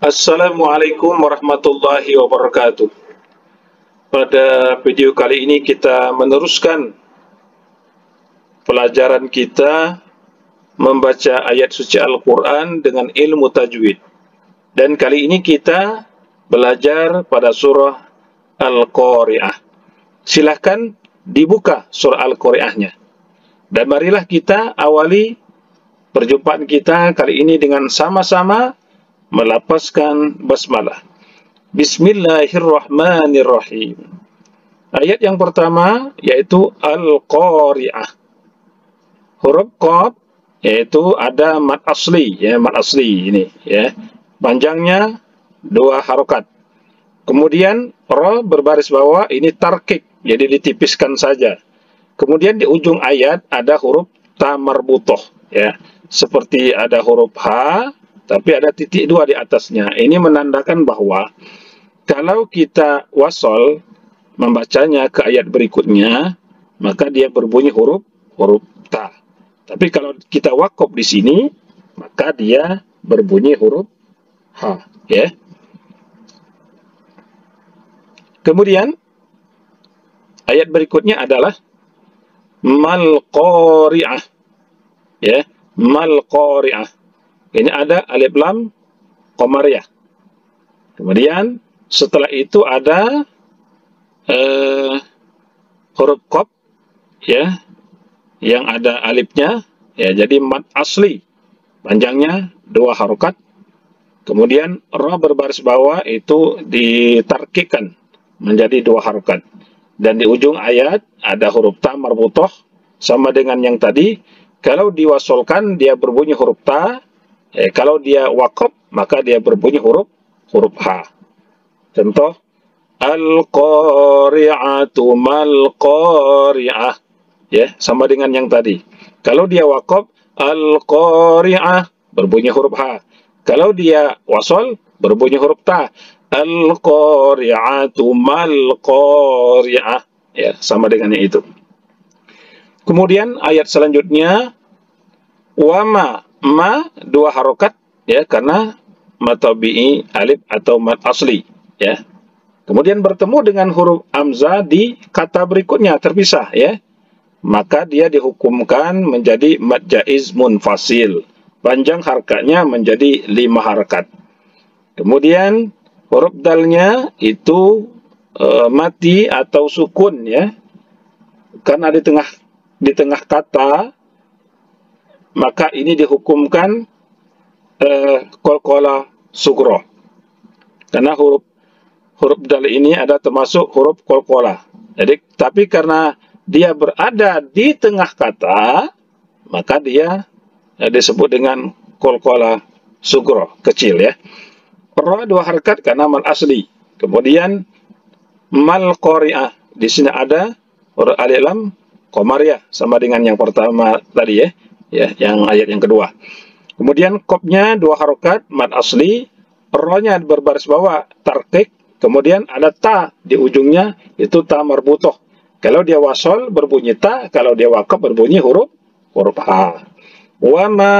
Assalamualaikum warahmatullahi wabarakatuh. Pada video kali ini kita meneruskan pelajaran kita membaca ayat suci Al-Quran dengan ilmu tajwid. Dan kali ini kita belajar pada surah Al-Qari'ah. Silahkan dibuka surah Al-Qari'ahnya. Dan marilah kita awali perjumpaan kita kali ini dengan sama-sama melafazkan basmalah. Bismillahirrahmanirrahim. Ayat yang pertama yaitu Al-Qari'ah. Huruf Qaf yaitu ada mad asli, ya, mad asli ini, ya. Panjangnya 2 harokat. Kemudian Ra berbaris bawah ini tarkik, jadi ditipiskan saja. Kemudian di ujung ayat ada huruf ta marbutoh, ya. Seperti ada huruf H tapi ada titik 2 di atasnya. Ini menandakan bahwa kalau kita wasol membacanya ke ayat berikutnya, maka dia berbunyi huruf ta. Tapi kalau kita wakaf di sini, maka dia berbunyi huruf H, ya. Kemudian ayat berikutnya adalah mal qari'ah, ya, mal qari'ah. Ini ada alif lam qamariyah. Kemudian setelah itu ada huruf qaf, ya, yang ada alifnya, ya, jadi mad asli, panjangnya 2 harokat. Kemudian Ra berbaris bawah itu ditarkikan menjadi 2 harokat. Dan di ujung ayat ada huruf ta marbutoh sama dengan yang tadi. Kalau diwasolkan dia berbunyi huruf ta. Kalau dia wakaf maka dia berbunyi huruf H. Contoh Al-Qari'atu mal-Qari'ah, ya, sama dengan yang tadi. Kalau dia wakaf Al-Qari'ah berbunyi huruf H. Kalau dia wasol berbunyi huruf ta. Al-Qari'atu mal-Qari'ah, ya, sama dengan yang itu. Kemudian ayat selanjutnya wama, ma 2 harokat, ya, karena mad tabi'i alif atau mad asli, ya. Kemudian bertemu dengan huruf hamzah di kata berikutnya terpisah, ya, maka dia dihukumkan menjadi mad jaiz munfasil, panjang harakatnya menjadi 5 harakat. Kemudian huruf dalnya itu mati atau sukun, ya, karena di tengah kata, maka ini dihukumkan qalqalah sugro. Karena huruf dal ini ada termasuk huruf qalqalah. Jadi, tapi karena dia berada di tengah kata, maka dia disebut dengan qalqalah sugro, kecil, ya. Ra 2 harakat karena mal asli. Kemudian mal qari'ah, di sini ada huruf alif lam qamariyah sama dengan yang pertama tadi, ya. Ya, yang ayat yang kedua. Kemudian qafnya 2 harokat mad asli, Ra-nya berbaris bawah tarkik, kemudian ada ta di ujungnya itu ta marbutoh. Kalau dia wasol berbunyi ta, kalau dia wakaf berbunyi huruf H. Wa ma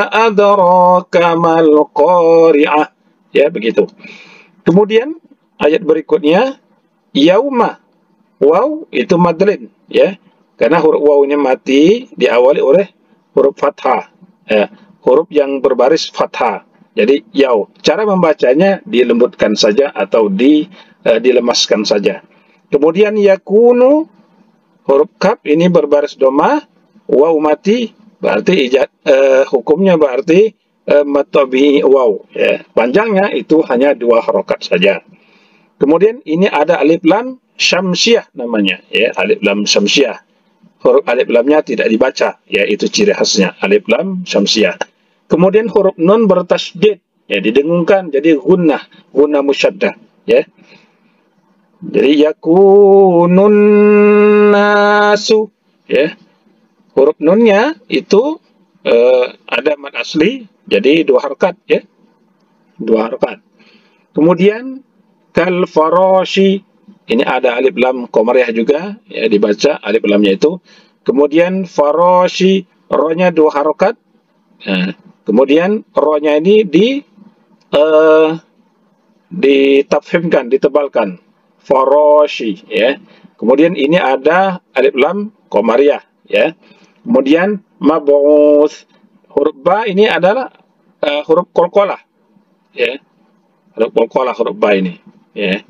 adraka mal qari'ah, ya, begitu. Kemudian ayat berikutnya yauma, waw itu madlin, ya, karena huruf waw-nya mati diawali oleh huruf fathah, ya, huruf yang berbaris fathah. Jadi yaw. Cara membacanya dilembutkan saja atau dilemaskan saja. Kemudian yakunu, huruf kaf ini berbaris domah, waw mati, berarti hukumnya berarti mad tabi'i waw, ya. Panjangnya itu hanya 2 harokat saja. Kemudian ini ada alif lam syamsiyah namanya, ya, alif lam syamsiyah. Huruf alif lamnya tidak dibaca, ya, itu ciri khasnya alif lam syamsiyah. Kemudian huruf nun bertasydid, ya, didengungkan jadi gunnah musyaddah, ya. Jadi yakunun nasu, ya. Huruf nunnya itu ada mad asli jadi 2 harokat, ya, 2 harokat. Kemudian kal farashi, ini ada alif lam qamariyah juga, ya, dibaca alif lamnya itu. Kemudian farashi, Ra-nya 2 harokat. Nah, kemudian Ra-nya ini ditafhimkan, ditebalkan. Farashi, ya. Kemudian ini ada alif lam qamariyah, ya. Kemudian mab'uts. Huruf ba ini adalah huruf qalqalah, ya. Huruf qalqalah, huruf ba ini, ya.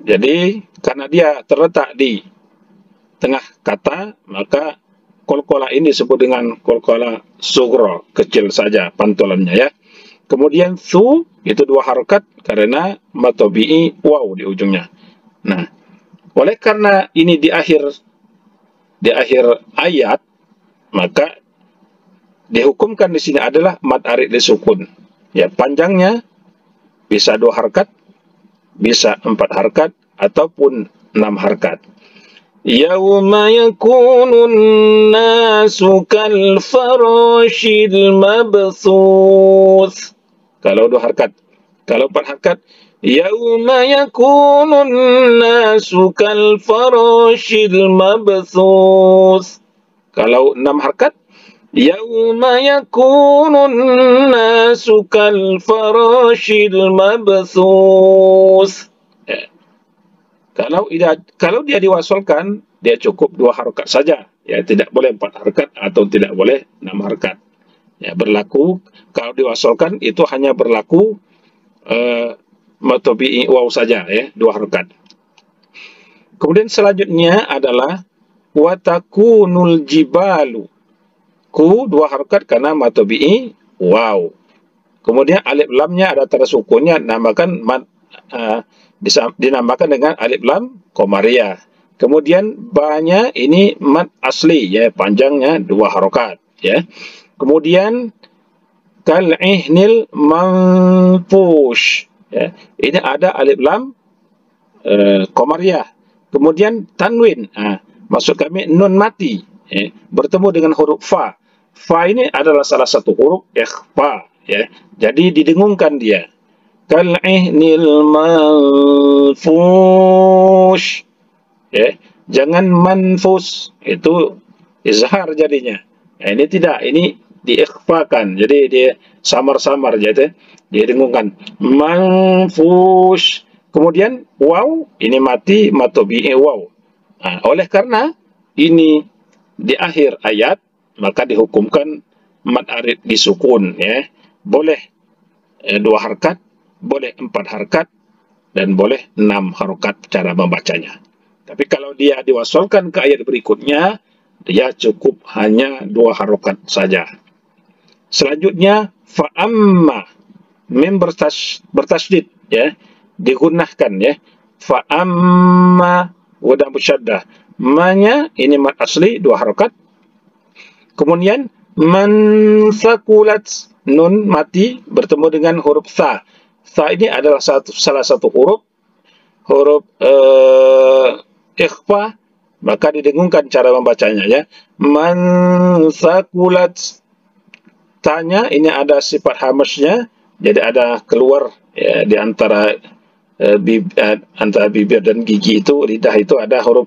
Jadi karena dia terletak di tengah kata, maka qalqalah ini disebut dengan qalqalah sughra, kecil saja pantulannya, ya. Kemudian thu itu 2 harakat karena matobi'i waw di ujungnya. Nah, oleh karena ini di akhir ayat, maka dihukumkan di sini adalah mad arid disukun. Ya, panjangnya bisa 2 harakat, bisa 4 harakat ataupun 6 harakat. Yauma yakunun nasu kal farashil mabthuth. Kalau 2 harakat. Kalau 4 harakat, yauma yakunun nasu kal farashil mabthuth. Kalau 6 harakat, yauma yakunun nasu kal farashil mabthuth. Kalau dia diwasalkan, dia cukup 2 harakat saja. Ya, tidak boleh 4 harakat atau tidak boleh 6 harakat. Ya, berlaku kalau diwasalkan itu hanya berlaku matobi'i waw saja, ya, 2 harakat. Kemudian selanjutnya adalah watakunul jibalu. Ku 2 harakat karena matobi'i waw. Kemudian alif lamnya ada tanda sukunnya, dinamakan dengan alif lam qamariyah. Kemudian ba-nya ini mad asli, ya, panjangnya 2 harakat, ya. Kemudian kal ihnil manfush, ya. Ini ada alif lam qamariyah. Kemudian tanwin, maksud kami nun mati, ya, bertemu dengan huruf fa. Fa ini adalah salah satu huruf ikhfa, ya. Jadi didengungkan dia. Kal ihnil manfush, ya. Jangan manfus, itu izhar jadinya. Ya, ini tidak, ini diikhfakan, jadi dia samar-samar, jadi dia dengungkan manfush. Kemudian waw ini mati, matobi'i waw. Oleh karena ini di akhir ayat, maka dihukumkan mad arid disukun, ya. Boleh 2 harakat, boleh 4 harakat, dan boleh 6 harakat cara membacanya. Tapi kalau dia diwasalkan ke ayat berikutnya, dia cukup hanya 2 harakat saja. Selanjutnya fa'amma, mim bertasydid, ya, digunahkan, ya. Fa'amma wadah musyaddah. Ma-nya ini mad asli 2 harakat. Kemudian man thaqulat, nun mati bertemu dengan huruf tha. Tha ini adalah salah satu huruf ikhfa, maka didengungkan cara membacanya, ya. Man thaqulat, tanya ini ada sifat hamasnya, jadi ada keluar, ya, di antara antara bibir dan gigi itu, lidah itu ada huruf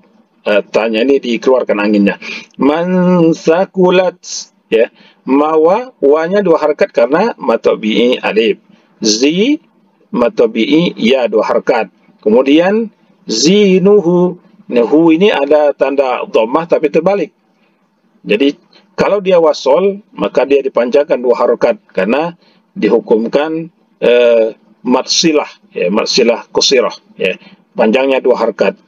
tanya ini dikeluarkan anginnya. Man thaqulat, ya. Mawa, wa-nya 2 harakat karena matobi'i alif. Zi matobi'i ya 2 harakat. Kemudian zinuhu, hu ini ada tanda dhammah tapi terbalik. Jadi kalau dia wasol, maka dia dipanjangkan 2 harakat karena dihukumkan matsilah, ya, matsilah qusirah, ya, panjangnya 2 harakat.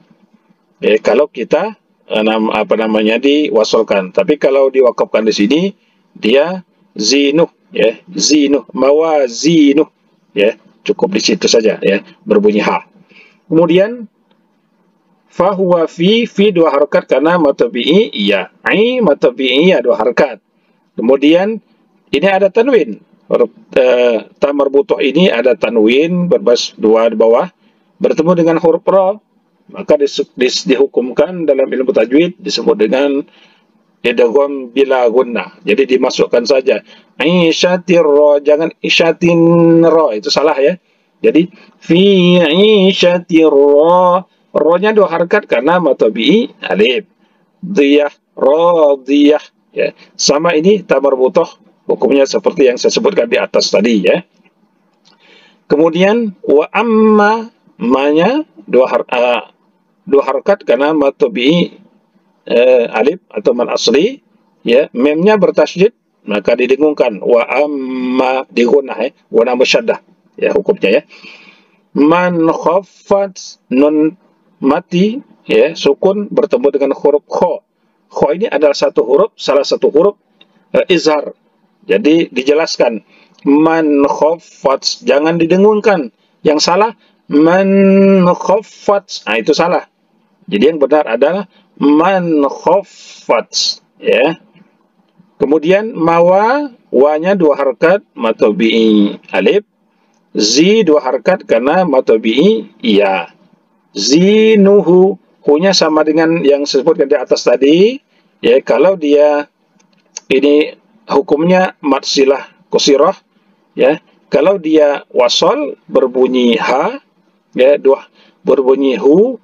Ya, kalau kita diwasalkan. Tapi kalau diwakafkan di sini, dia zinuh, ya, zinuh, mawazinuh, ya, cukup di situ saja, ya, berbunyi ha. Kemudian fahuwa fi 2 harakat karena matobi'i iya, matobi'i iya 2 harakat. Kemudian ini ada tanwin, huruf ta marbuthah ini ada tanwin berbas 2 di bawah bertemu dengan huruf ra, maka dihukumkan dalam ilmu tajwid disebut dengan idgham bila gunnah. Jadi dimasukkan saja isyatir ra, jangan isyatin ra, itu salah, ya. Jadi fi isyatir ra, ra-nya 2 harakat karena matobi'i alif. Diyah, radiyah, ya. Sama ini ta marbuthah hukumnya seperti yang saya sebutkan di atas tadi ya. Kemudian wa amma, ma-nya dua harakat karena mad tabi'i alif atau mad asli ya. Memnya bertasydid maka didengungkan, wa amma di gunnah ya, gunnah musyaddah ya hukumnya ya. Man khaffat, nun mati ya, sukun bertemu dengan huruf kha. Kha ini adalah salah satu huruf izhar. Jadi dijelaskan man khaffat, jangan didengungkan. Yang salah man khaffat. Nah, itu salah. Jadi yang benar adalah man khaffat ya. Kemudian mawa, wa-nya dua harakat mad tabi'i alif. Zi dua harakat karena mad tabi'i ya. Zinuhu, hu-nya sama dengan yang disebutkan di atas tadi ya. Kalau dia ini hukumnya mad silah qasirah ya. Kalau dia wasal berbunyi ha ya, berbunyi hu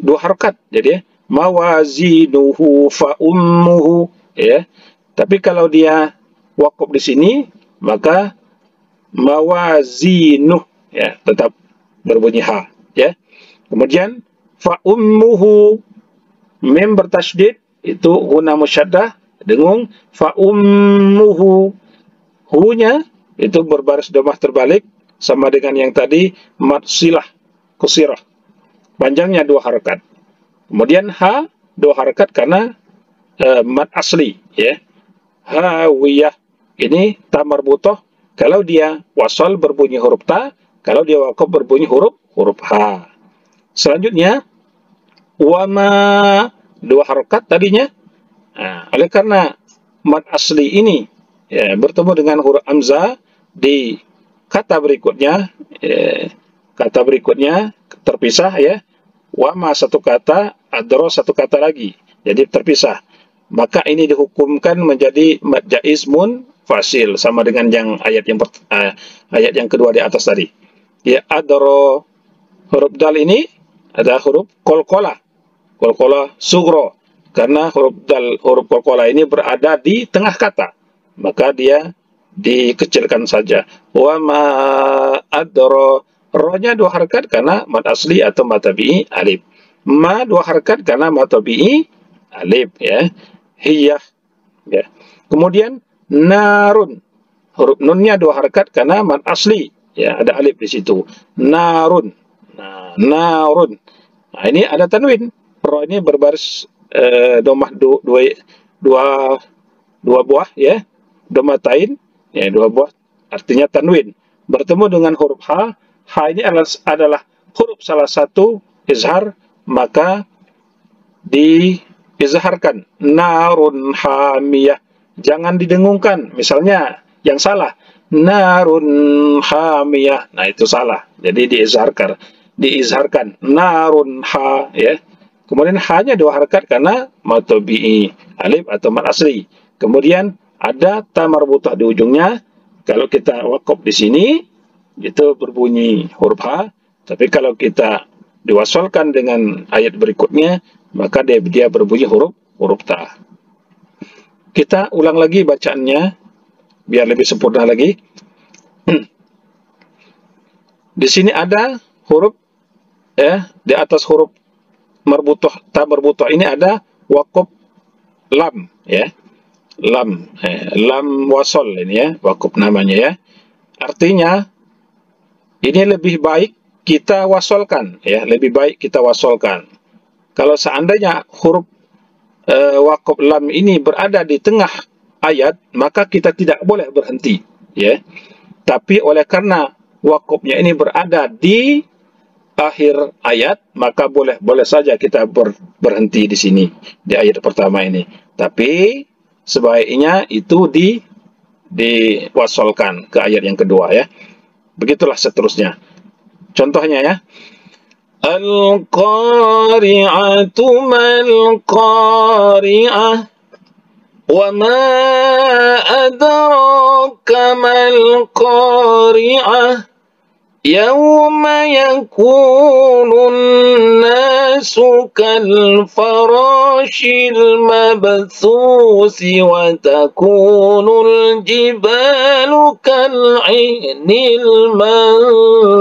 dua harakat. Jadi mawazinuhu fa ummuhu ya. Tapi kalau dia waqaf di sini maka mawazinuh ya, tetap berbunyi ha ya. Kemudian fa ummuhu, mim bertasydid itu gunnah musyaddah dengung. Fa ummuhu, hu-nya itu berbaris dhammah terbalik sama dengan yang tadi mad silah qasirah, panjangnya dua harakat. Kemudian ha dua harakat karena mad asli ya. Hawiyah ini ta marbutah, kalau dia wasal berbunyi huruf ta, kalau dia waqaf berbunyi huruf ha. Selanjutnya wama dua harakat tadinya. Nah, oleh karena mad asli ini ya, bertemu dengan huruf hamzah di kata berikutnya terpisah ya. Wama satu kata, adro satu kata lagi, jadi terpisah. Maka ini dihukumkan menjadi mad jaiz munfasil sama dengan yang ayat yang kedua di atas tadi. Ya, adro, huruf dal ini ada huruf qalqalah sugro. Karena huruf qalqalah ini berada di tengah kata, maka dia dikecilkan saja. Wa ma adro, ro-nya dua harakat karena mad asli atau mad tabi'i alif. Ma dua harakat karena mad tabi'i alif ya. Hiyah ya. Kemudian narun, huruf nunnya dua harakat karena mad asli ya, ada alif di situ. Narun. Nah, narun. Nah, ini ada tanwin. Ro ini berbaris dhammah dua buah ya. Dhammatain ya, dua buah artinya tanwin. Bertemu dengan huruf ha. Ha ini adalah huruf salah satu izhar, maka diizharkan. Narun hamiyah, jangan didengungkan. Misalnya yang salah narun hamiyah, nah itu salah, jadi diizharkan narun ha ya. Kemudian ha-nya dua harakat karena mad tabi'i alif atau mad asli. Kemudian ada ta marbutah di ujungnya. Kalau kita waqaf di sini itu berbunyi huruf ha, tapi kalau kita diwasalkan dengan ayat berikutnya maka dia berbunyi huruf ta. Kita ulang lagi bacaannya biar lebih sempurna lagi. Di sini ada huruf di atas huruf marbutah, ta marbutah ini ada waqaf lam ya. Lam wasol ini ya, waqaf namanya ya. Artinya ini lebih baik kita wasolkan ya, lebih baik kita wasolkan. Kalau seandainya huruf waqaf lam ini berada di tengah ayat, maka kita tidak boleh berhenti ya. Tapi oleh karena waqafnya ini berada di akhir ayat, maka boleh saja kita berhenti di sini di ayat pertama ini. Tapi sebaiknya itu diwasolkan ke ayat yang kedua ya. Begitulah seterusnya. Contohnya ya. Al-qari'atu mal-qari'ah wa ma adraka mal-qari'ah يوم يكون الناس كالفراش المبثوث وتكون الجبال كالعهن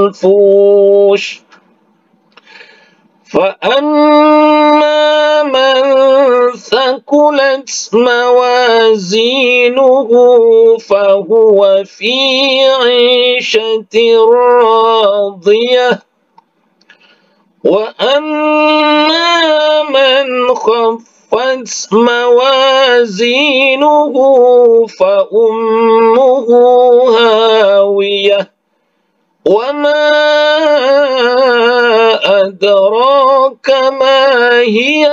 المنفوش فأما من ثقلت موازينه فهو في عيشة راضية وأما من خفت موازينه فأمه هاوية وما أدراك ما هي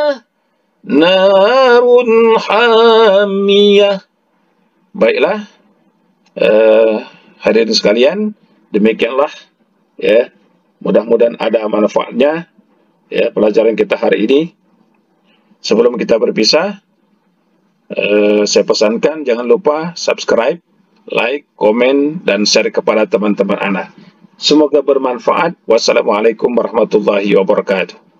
نار حامية. Baiklah, hadirin sekalian, demikianlah ya. Mudah-mudahan ada manfaatnya ya pelajaran kita hari ini. Sebelum kita berpisah, saya pesankan jangan lupa subscribe, like, komen, dan share kepada teman-teman Anda. Semoga bermanfaat. Wassalamualaikum warahmatullahi wabarakatuh.